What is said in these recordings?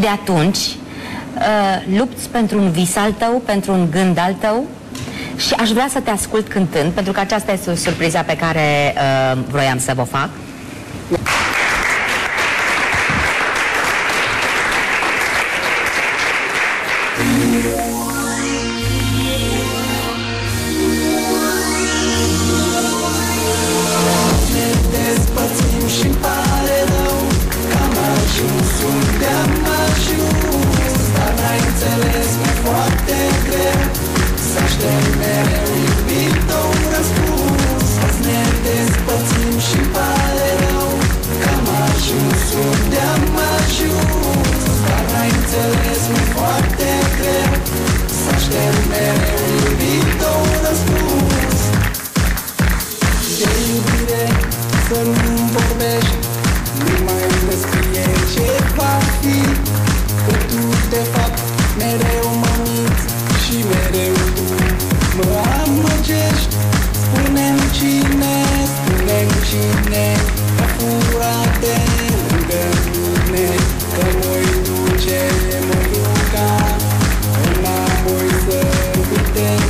de atunci lupți pentru un vis al tău, pentru un gând al tău și aș vrea să te ascult cântând, pentru că aceasta este surpriza pe care vroiam să vă fac. Despărțim și pare rău că am ajuns unde am ajuns, dar n-ai înțeles, mi-e foarte greu să aștept mereu, iubito, un răspuns. Ne despărțim și pare rău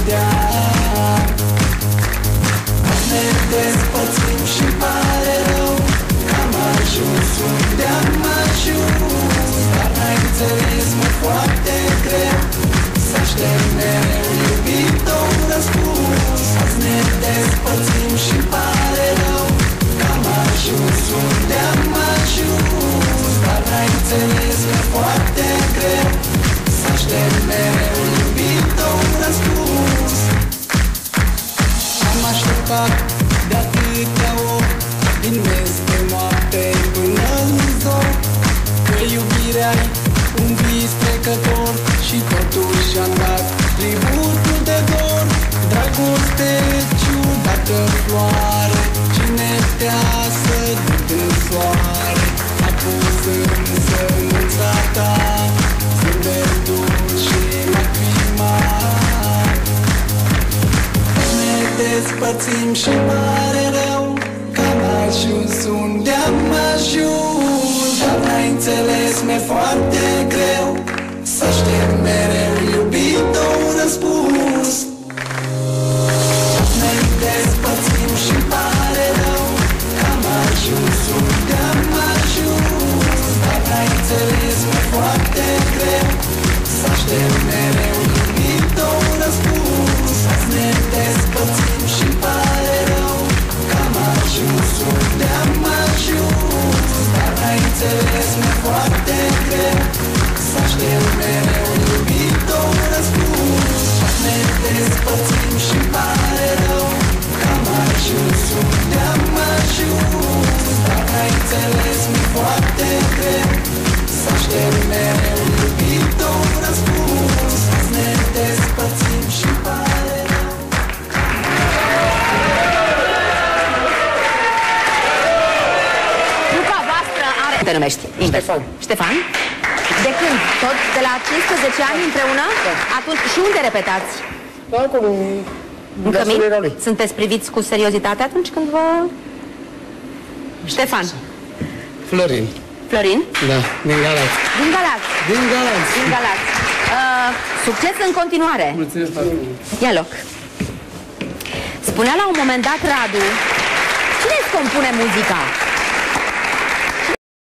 că am ajuns unde am ajuns, dar n-ai înțeles, mi-e foarte greu să aștept mereu, iubito, un răspuns. Ne despărțim și pare rău că am ajuns unde am ajuns, dar n-ai înțeles, mi-e foarte greu să aștept mereu, iubito, un răspuns. Ne despărțim și pare rău că am ajuns unde am ajuns, dar n-ai înțeles, mi-e foarte greu să aștept mereu, iubito, un răspuns. Ne despărțim și pare rău. Te numești? Ștefan. Ștefan? De când? Tot de la 15 ani împreună? Da. Atunci și unde repetați? Da, acolo, în cămin? Sunteți priviți cu seriozitate atunci când vă... Ștefan. Florin. Florin? Da, din Galați. Din Galați. Din Galați. Din Galați. Succes în continuare. Mulțumesc foarte mult. Ia loc. Spunea la un moment dat Radu, cine îți compune muzica?